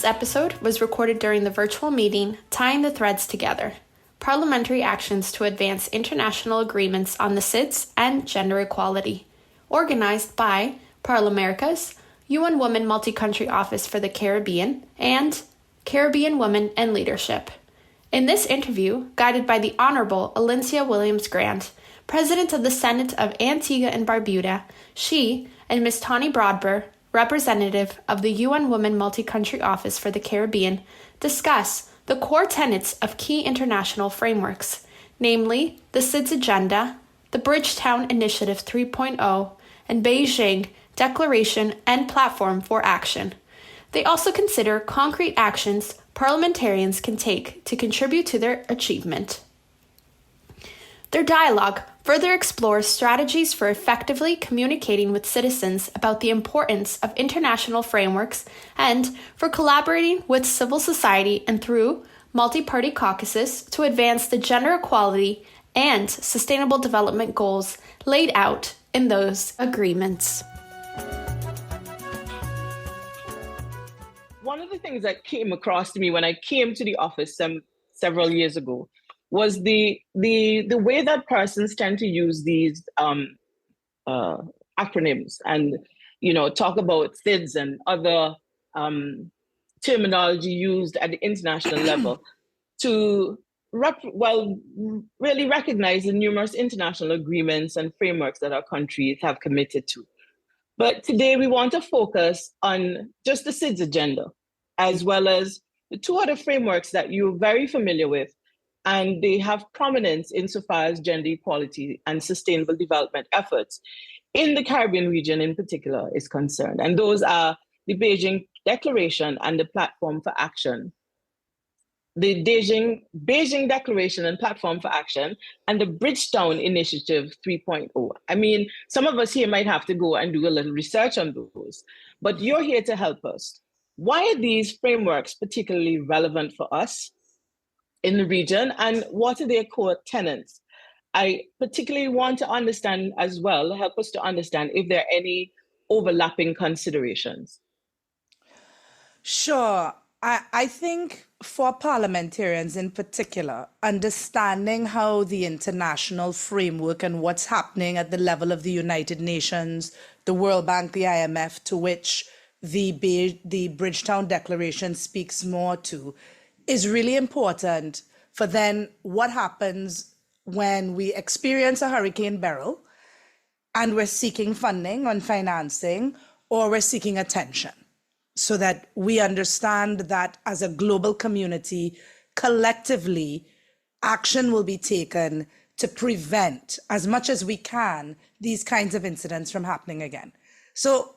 episode was recorded during the virtual meeting Tying the Threads Together, Parliamentary Actions to Advance International Agreements on the SIDS and Gender Equality, organized by ParlAmericas, UN Women Multi-Country Office for the Caribbean, and Caribbean Women and Leadership. In this interview, guided by the Honourable Alincia Williams Grant, President of the Senate of Antigua and Barbuda, she and Ms. Tonni Brodber, representative of the UN Women Multi-Country Office for the Caribbean, discuss the core tenets of key international frameworks, namely the SIDS Agenda, the Bridgetown Initiative 3.0, and Beijing Declaration and Platform for Action. They also consider concrete actions parliamentarians can take to contribute to their achievement. Their dialogue further explores strategies for effectively communicating with citizens about the importance of international frameworks and for collaborating with civil society and through multi-party caucuses to advance the gender equality and sustainable development goals laid out in those agreements. One of the things that came across to me when I came to the office several years ago was the way that persons tend to use these acronyms and talk about SIDS and other terminology used at the international level to really recognize the numerous international agreements and frameworks that our countries have committed to. But today we want to focus on just the SIDS agenda, as well as the two other frameworks that you're very familiar with, and they have prominence insofar as gender equality and sustainable development efforts in the Caribbean region in particular is concerned. And those are the Beijing Declaration and the Platform for Action, the Beijing Declaration and Platform for Action, and the Bridgetown Initiative 3.0. I mean, some of us here might have to go and do a little research on those, but you're here to help us. Why are these frameworks particularly relevant for us in the region, and what are their core tenets? I particularly want to understand as well, help us to understand if there are any overlapping considerations. Sure. I think for parliamentarians in particular, understanding how the international framework and what's happening at the level of the United Nations, the World Bank, the IMF, to which the Bridgetown Declaration speaks more to, is really important for then what happens when we experience a Hurricane Beryl and we're seeking funding on financing or we're seeking attention, so that we understand that as a global community, collectively, action will be taken to prevent, as much as we can, these kinds of incidents from happening again. So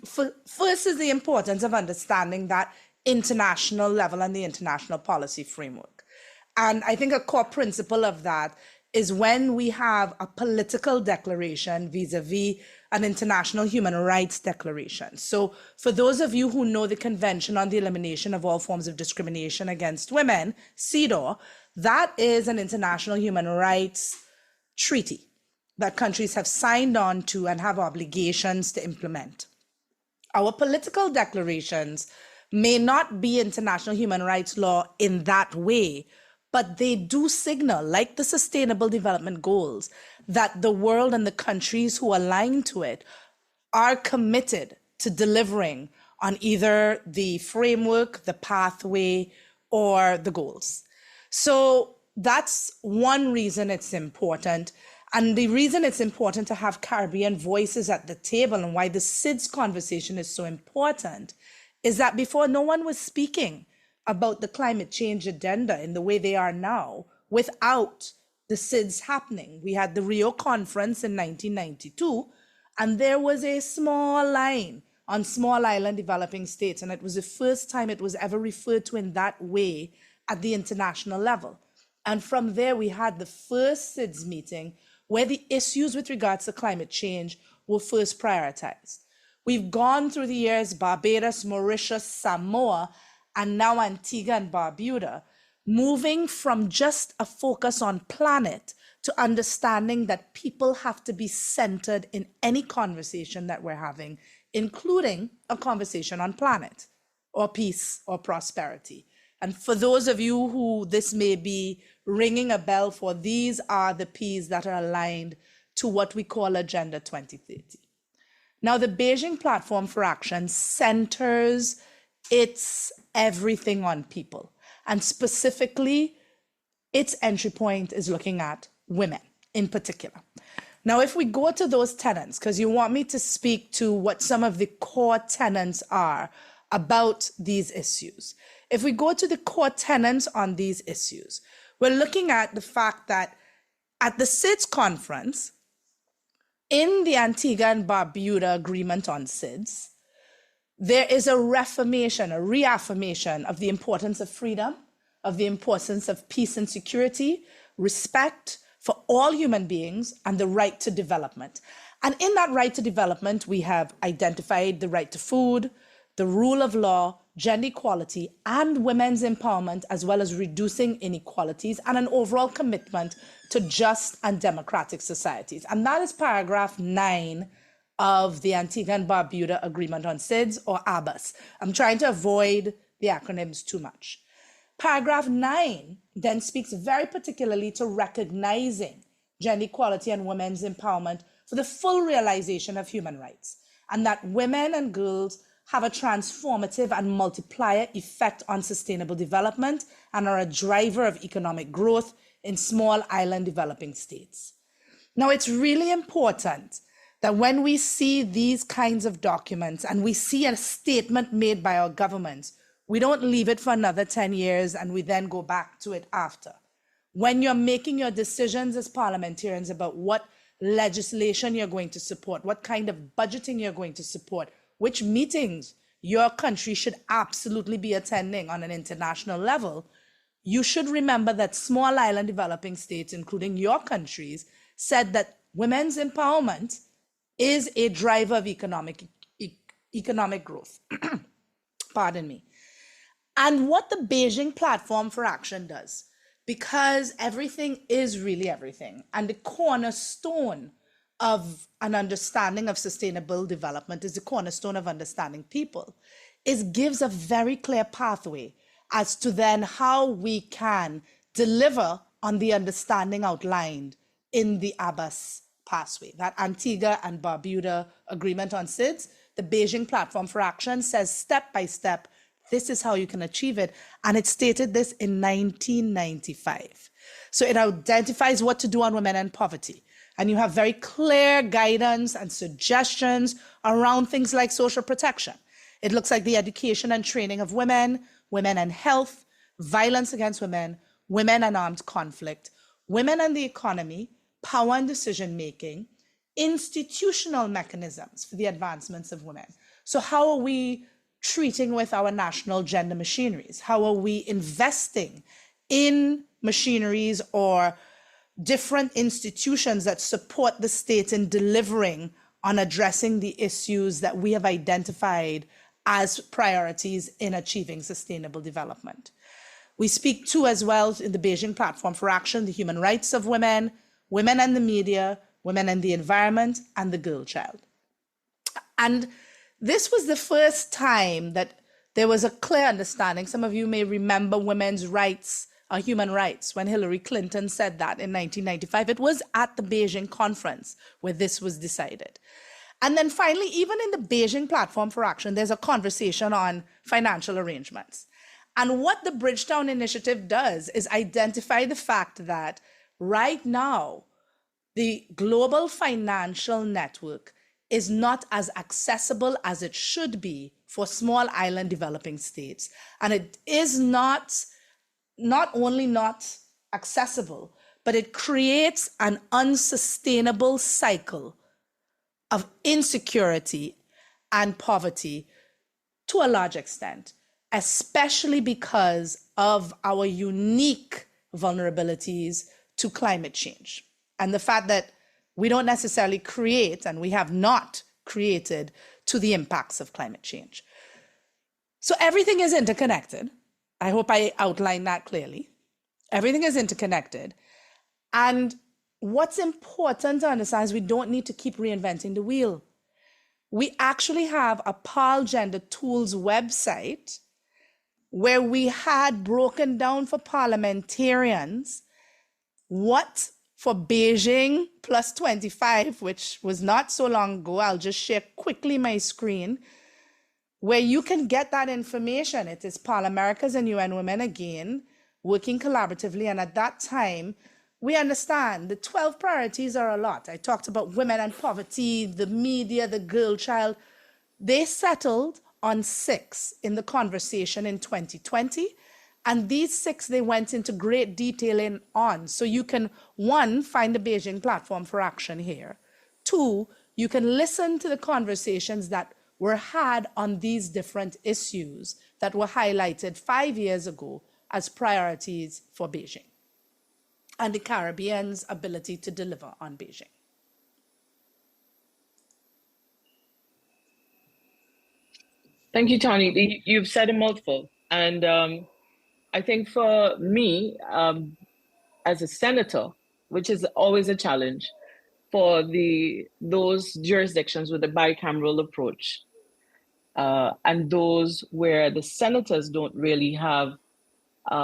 first is the importance of understanding that international level and the international policy framework. And I think a core principle of that is when we have a political declaration vis-a-vis an international human rights declaration. So for those of you who know the Convention on the Elimination of All Forms of Discrimination Against Women, CEDAW, that is an international human rights treaty that countries have signed on to and have obligations to implement. Our political declarations may not be international human rights law in that way, but they do signal, like the Sustainable Development Goals, that the world and the countries who align to it are committed to delivering on either the framework, the pathway, or the goals. So that's one reason it's important. And the reason it's important to have Caribbean voices at the table and why the SIDS conversation is so important is that before, no one was speaking about the climate change agenda in the way they are now without the SIDS happening. We had the Rio Conference in 1992, and there was a small line on small island developing states, and it was the first time it was ever referred to in that way at the international level. And from there, we had the first SIDS meeting where the issues with regards to climate change were first prioritized. We've gone through the years, Barbados, Mauritius, Samoa, and now Antigua and Barbuda, moving from just a focus on planet to understanding that people have to be centered in any conversation that we're having, including a conversation on planet. or peace or prosperity. And for those of you who this may be ringing a bell for, these are the P's that are aligned to what we call Agenda 2030. Now, the Beijing Platform for Action centers its everything on people. And specifically, its entry point is looking at women in particular. Now, if we go to those tenets, because you want me to speak to what some of the core tenets are about these issues. If we go to the core tenets on these issues, we're looking at the fact that at the SIDS conference, in the Antigua and Barbuda Agreement on SIDS, there is a reaffirmation of the importance of freedom, of the importance of peace and security, respect for all human beings, and the right to development. And in that right to development, we have identified the right to food, the rule of law, gender equality, and women's empowerment, as well as reducing inequalities and an overall commitment to just and democratic societies. And that is paragraph 9 of the Antigua and Barbuda Agreement on SIDS, or ABAS. I'm trying to avoid the acronyms too much. Paragraph 9 then speaks very particularly to recognizing gender equality and women's empowerment for the full realization of human rights, and that women and girls have a transformative and multiplier effect on sustainable development and are a driver of economic growth in small island developing states. Now, it's really important that when we see these kinds of documents and we see a statement made by our governments, we don't leave it for another 10 years and we then go back to it after. When you're making your decisions as parliamentarians about what legislation you're going to support, what kind of budgeting you're going to support, which meetings your country should absolutely be attending on an international level, you should remember that small island developing states, including your countries, said that women's empowerment is a driver of economic growth. Pardon me. And what the Beijing Platform for Action does, because everything is really everything, and the cornerstone of an understanding of sustainable development is the cornerstone of understanding people, is gives a very clear pathway as to then how we can deliver on the understanding outlined in the ABAS pathway. That Antigua and Barbuda Agreement on SIDS, the Beijing Platform for Action says step by step, this is how you can achieve it. And it stated this in 1995. So it identifies what to do on women and poverty. And you have very clear guidance and suggestions around things like social protection. It looks like the education and training of women, women and health, violence against women, women and armed conflict, women and the economy, power and decision-making, institutional mechanisms for the advancements of women. So how are we treating with our national gender machineries? How are we investing in machineries or different institutions that support the state in delivering on addressing the issues that we have identified as priorities in achieving sustainable development? We speak to as well in the Beijing Platform for Action, the human rights of women, women and the media, women and the environment, and the girl child. And this was the first time that there was a clear understanding. Some of you may remember women's rights are human rights when Hillary Clinton said that in 1995. It was at the Beijing conference where this was decided. And then finally, even in the Beijing Platform for Action, there's a conversation on financial arrangements. And what the Bridgetown Initiative does is identify the fact that right now, the global financial network is not as accessible as it should be for small island developing states. And it is not only not accessible, but it creates an unsustainable cycle of insecurity and poverty to a large extent, especially because of our unique vulnerabilities to climate change. And the fact that we don't necessarily create, and we have not created, to the impacts of climate change. So everything is interconnected. I hope I outlined that clearly. Everything is interconnected. And what's important to understand is we don't need to keep reinventing the wheel. we actually have a PAL Gender Tools website where we had broken down for parliamentarians what for Beijing plus 25, which was not so long ago. I'll just share quickly my screen where you can get that information. It is ParlAmericas and UN Women again, working collaboratively. And at that time, we understand the 12 priorities are a lot. I talked about women and poverty, the media, the girl child. They settled on 6 in the conversation in 2020. And these 6, they went into great detail on. So you can, 1, find the Beijing platform for action here. 2, you can listen to the conversations that were had on these different issues that were highlighted 5 years ago as priorities for Beijing and the Caribbean's ability to deliver on Beijing. Thank you, Tonni. You've said a mouthful. And I think for me, as a senator, which is always a challenge for those jurisdictions with a bicameral approach, and those where the senators don't really have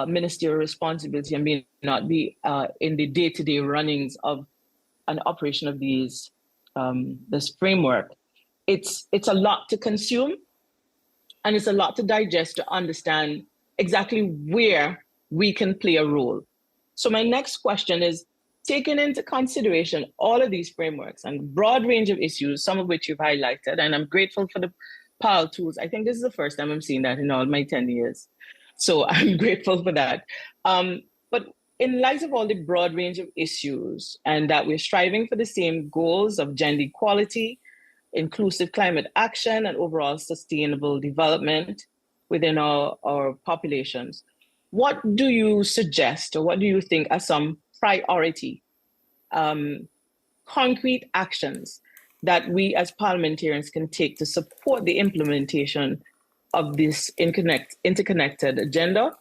ministerial responsibility and may not be in the day-to-day runnings of an operation of this framework. It's a lot to consume, and it's a lot to digest to understand exactly where we can play a role. So my next question is, taking into consideration all of these frameworks and broad range of issues, some of which you've highlighted, and I'm grateful for the PAL tools. I think this is the first time I'm seeing that in all my 10 years. So I'm grateful for that. But in light of all the broad range of issues and that we're striving for the same goals of gender equality, inclusive climate action, and overall sustainable development within our populations, what do you suggest or what do you think are some priority concrete actions that we as parliamentarians can take to support the implementation of this interconnected agenda?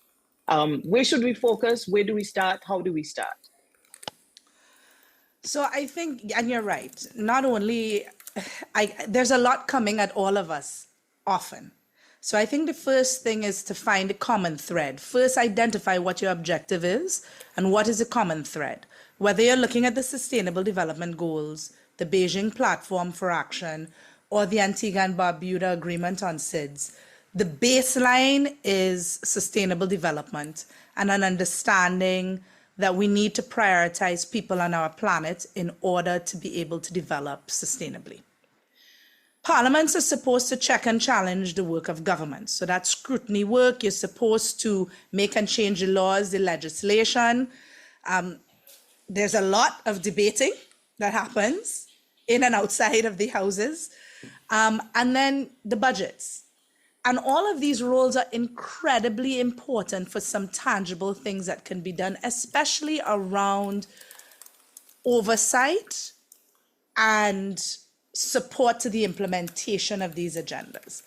Where should we focus? Where do we start? How do we start? So I think, and you're right, not only, there's a lot coming at all of us often. So I think the first thing is to find a common thread. First, identify what your objective is and what is a common thread. Whether you're looking at the Sustainable Development Goals, the Beijing Platform for Action, or the Antigua and Barbuda Agreement on SIDS, the baseline is sustainable development and an understanding that we need to prioritize people on our planet in order to be able to develop sustainably. Parliaments are supposed to check and challenge the work of government. So that's scrutiny work. You're supposed to make and change the laws, the legislation. There's a lot of debating that happens in and outside of the houses. And then the budgets. And all of these roles are incredibly important for some tangible things that can be done, especially around oversight and support to the implementation of these agendas.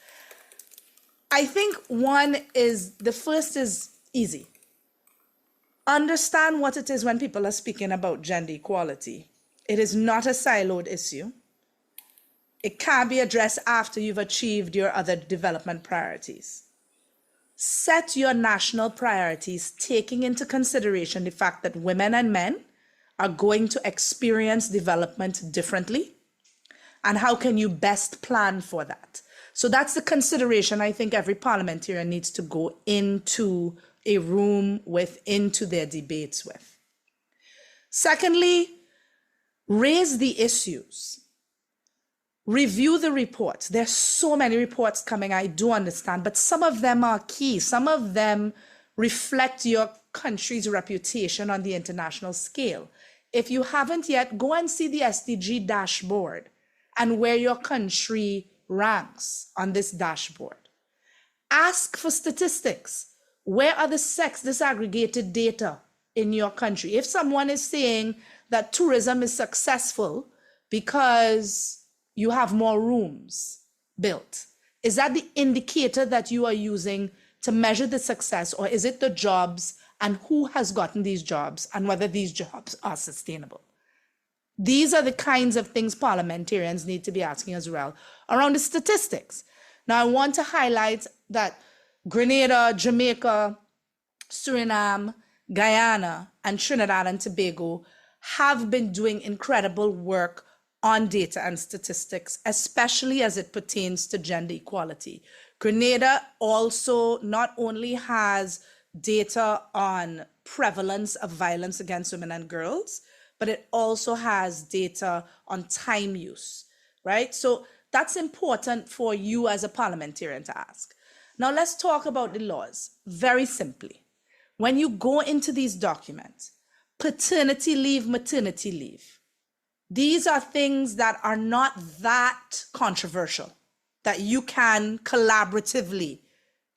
I think the first is easy. Understand what it is when people are speaking about gender equality. It is not a siloed issue. It can't be addressed after you've achieved your other development priorities. Set your national priorities, taking into consideration the fact that women and men are going to experience development differently. And how can you best plan for that? So that's the consideration I think every parliamentarian needs to go into a room with, into their debates with. Secondly, raise the issues. Review the reports. There's so many reports coming, I do understand, but some of them are key. Some of them reflect your country's reputation on the international scale. If you haven't yet, go and see the SDG dashboard and where your country ranks on this dashboard. Ask for statistics. Where are the sex disaggregated data in your country? If someone is saying that tourism is successful because you have more rooms built, is that the indicator that you are using to measure the success, or is it the jobs and who has gotten these jobs and whether these jobs are sustainable? These are the kinds of things parliamentarians need to be asking as well around the statistics. Now, I want to highlight that Grenada, Jamaica, Suriname, Guyana, and Trinidad and Tobago have been doing incredible work on data and statistics, especially as it pertains to gender equality. Grenada also not only has data on prevalence of violence against women and girls, but it also has data on time use, right? So that's important for you as a parliamentarian to ask. Now let's talk about the laws very simply. When you go into these documents, paternity leave, maternity leave, these are things that are not that controversial, that you can collaboratively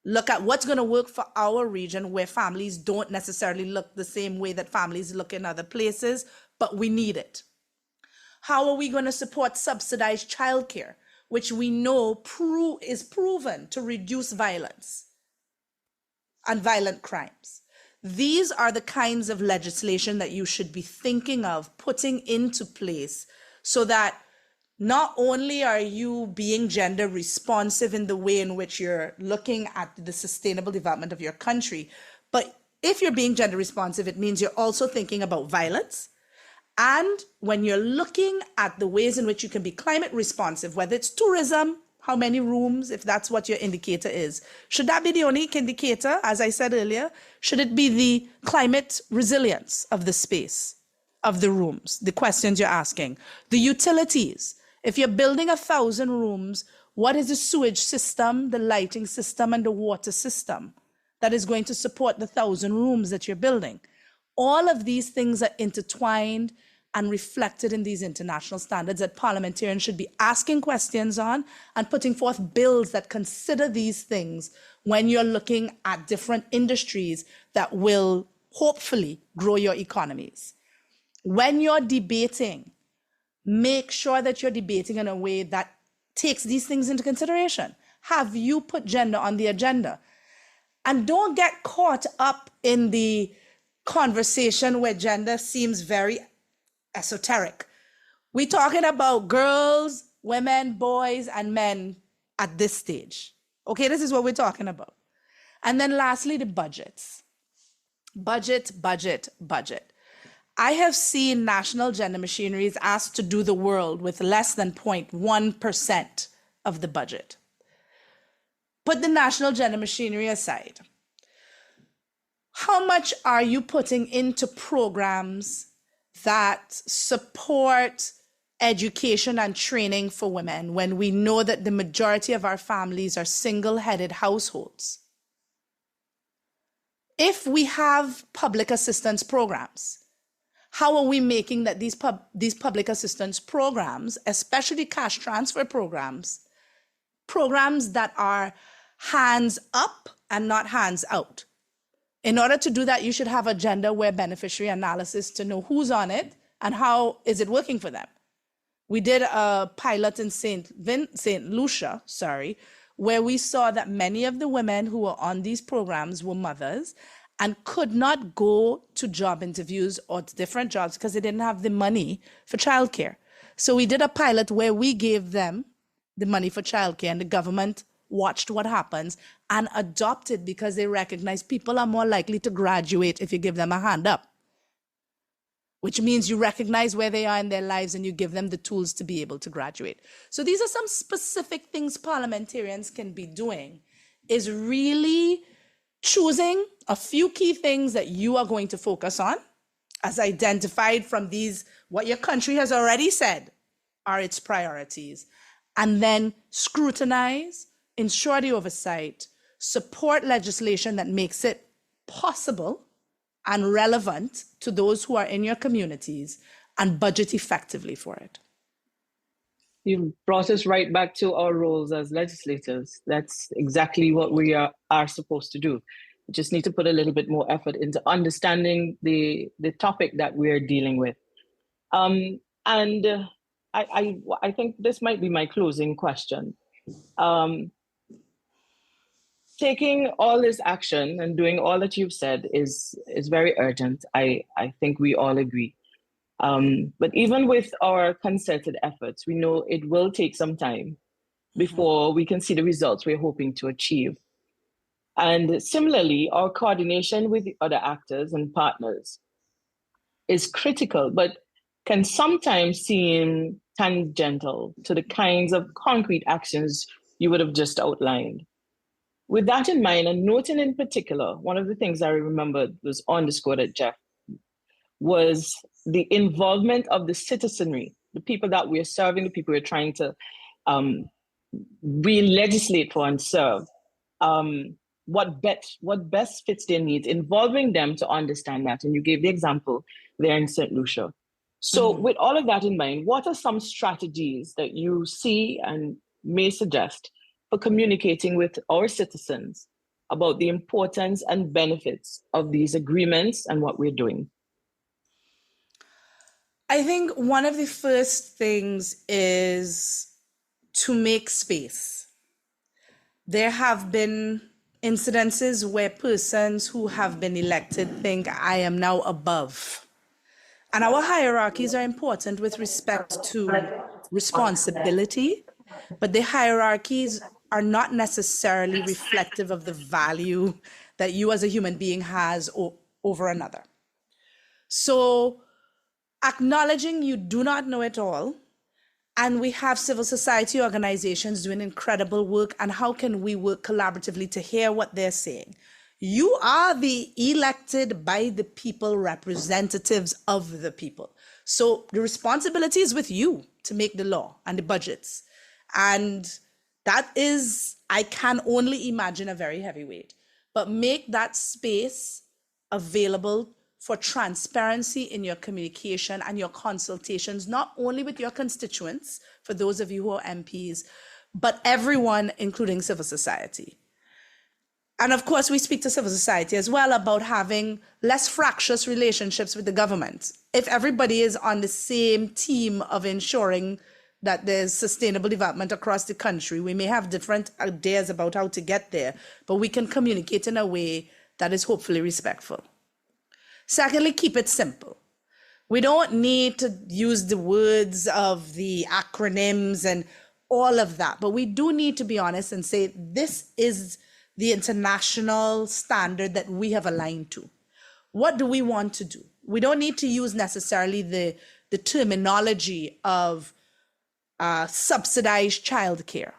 look at what's going to work for our region where families don't necessarily look the same way that families look in other places, but we need it. How are we going to support subsidized childcare, which we know is proven to reduce violence and violent crimes? These are the kinds of legislation that you should be thinking of putting into place so that not only are you being gender responsive in the way in which you're looking at the sustainable development of your country, but if you're being gender responsive, it means you're also thinking about violence. And when you're looking at the ways in which you can be climate responsive, whether it's tourism, how many rooms, if that's what your indicator is, should that be the only indicator? As I said earlier, should it be the climate resilience of the space, of the rooms, the questions you're asking? The utilities, if you're building 1,000 rooms, what is the sewage system, the lighting system, and the water system that is going to support the 1,000 rooms that you're building? All of these things are intertwined and reflected in these international standards that parliamentarians should be asking questions on and putting forth bills that consider these things when you're looking at different industries that will hopefully grow your economies. When you're debating, make sure that you're debating in a way that takes these things into consideration. Have you put gender on the agenda? And don't get caught up in the conversation where gender seems very esoteric. We're talking about girls, women, boys, and men at this stage. Okay, this is what we're talking about. And then lastly, the budgets. Budget. I have seen national gender machineries asked to do the world with less than 0.1% of the budget. Put the national gender machinery aside. How much are you putting into programs that support education and training for women when we know that the majority of our families are single-headed households? If we have public assistance programs, how are we making that these public assistance programs, especially cash transfer programs that are hands up and not hands out? In order to do that, you should have a gender-aware beneficiary analysis to know who's on it and how is it working for them. We did a pilot in St. Lucia, where we saw that many of the women who were on these programs were mothers and could not go to job interviews or to different jobs because they didn't have the money for childcare. So we did a pilot where we gave them the money for childcare and the government watched what happens and adopted because they recognize people are more likely to graduate if you give them a hand up, which means you recognize where they are in their lives and you give them the tools to be able to graduate. So these are some specific things parliamentarians can be doing, is really choosing a few key things that you are going to focus on as identified from these, what your country has already said are its priorities, and then scrutinize, ensure the oversight, support legislation that makes it possible and relevant to those who are in your communities, and budget effectively for it. You brought us right back to our roles as legislators. That's exactly what we are supposed to do. We just need to put a little bit more effort into understanding the topic that we're dealing with. I think this might be my closing question. Taking all this action and doing all that you've said is very urgent. I think we all agree. But even with our concerted efforts, we know it will take some time before we can see the results we're hoping to achieve. And similarly, our coordination with the other actors and partners is critical, but can sometimes seem tangential to the kinds of concrete actions you would have just outlined. With that in mind, and noting in particular, one of the things I remembered was underscored at Jeff was the involvement of the citizenry, the people that we're serving, the people we're trying to we legislate for and serve. What best fits their needs, involving them to understand that. And you gave the example there in St. Lucia. So with all of that in mind, what are some strategies that you see and may suggest for communicating with our citizens about the importance and benefits of these agreements and what we're doing? I think one of the first things is to make space. There have been incidences where persons who have been elected think, I am now above. And our hierarchies are important with respect to responsibility, but the hierarchies are not necessarily reflective of the value that you as a human being has over another. So acknowledging you do not know it all, and we have civil society organizations doing incredible work, and how can we work collaboratively to hear what they're saying? You are the elected by the people representatives of the people. So the responsibility is with you to make the law and the budgets. And that is, I can only imagine, a very heavy weight. But make that space available for transparency in your communication and your consultations, not only with your constituents, for those of you who are MPs, but everyone, including civil society. And of course, we speak to civil society as well about having less fractious relationships with the government. If everybody is on the same team of ensuring that there's sustainable development across the country, we may have different ideas about how to get there, but we can communicate in a way that is hopefully respectful. Secondly, keep it simple. We don't need to use the words of the acronyms and all of that, but we do need to be honest and say, this is the international standard that we have aligned to. What do we want to do? We don't need to use necessarily the terminology of subsidized childcare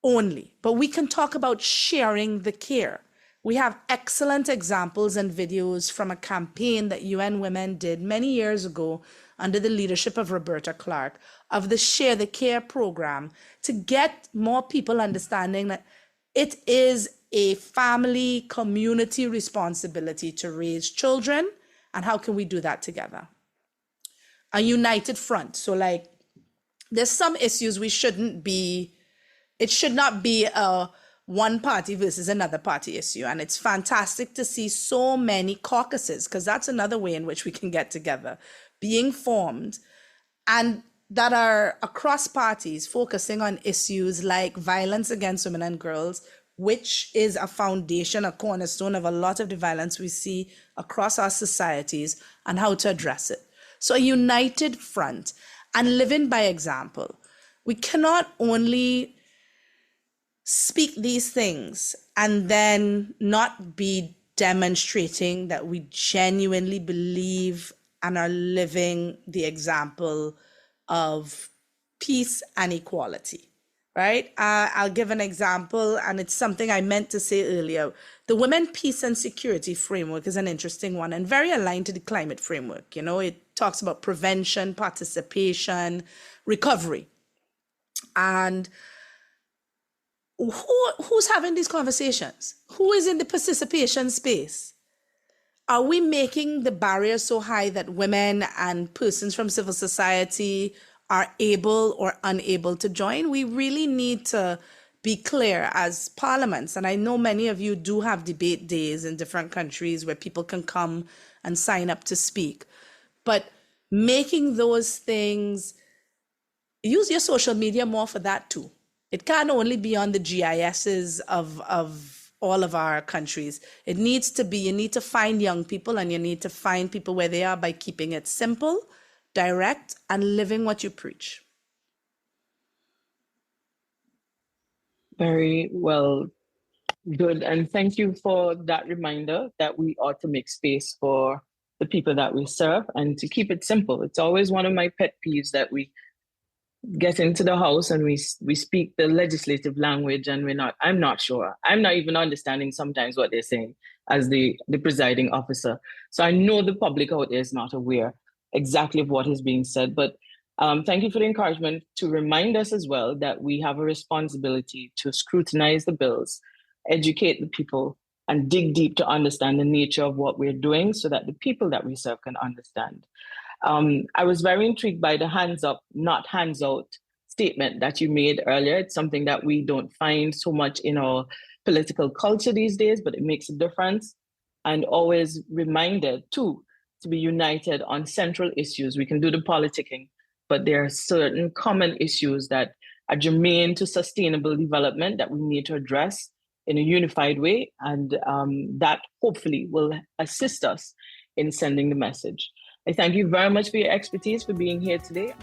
only, but we can talk about sharing the care. We have excellent examples and videos from a campaign that UN Women did many years ago under the leadership of Roberta Clark of the Share the Care program to get more people understanding that it is a family community responsibility to raise children, and how can we do that together? A united front. So like there's some issues it should not be a one party versus another party issue. And it's fantastic to see so many caucuses, because that's another way in which we can get together, being formed, and that are across parties focusing on issues like violence against women and girls, which is a foundation, a cornerstone of a lot of the violence we see across our societies, and how to address it. So a united front and living by example. We cannot only speak these things and then not be demonstrating that we genuinely believe and are living the example of peace and equality, right? I'll give an example, and it's something I meant to say earlier. The Women, Peace and Security framework is an interesting one and very aligned to the climate framework. You know, it talks about prevention, participation, recovery. And who's having these conversations? Who is in the participation space? Are we making the barrier so high that women and persons from civil society are able or unable to join? We really need to be clear as parliaments. And I know many of you do have debate days in different countries where people can come and sign up to speak. But making those things, use your social media more for that too. It can't only be on the GISs of all of our countries. It needs to be, you need to find young people, and you need to find people where they are by keeping it simple, direct, and living what you preach. Very well, good. And thank you for that reminder that we ought to make space for the people that we serve and to keep it simple. It's always one of my pet peeves that we get into the House and we speak the legislative language and I'm not sure. I'm not even understanding sometimes what they're saying as the presiding officer. So I know the public out there is not aware exactly of what is being said, but thank you for the encouragement to remind us as well that we have a responsibility to scrutinize the bills, educate the people, and dig deep to understand the nature of what we're doing so that the people that we serve can understand. I was very intrigued by the hands up, not hands out statement that you made earlier. It's something that we don't find so much in our political culture these days, but it makes a difference. And always reminded too, to be united on central issues. We can do the politicking, but there are certain common issues that are germane to sustainable development that we need to address in a unified way. And that hopefully will assist us in sending the message. I thank you very much for your expertise, for being here today.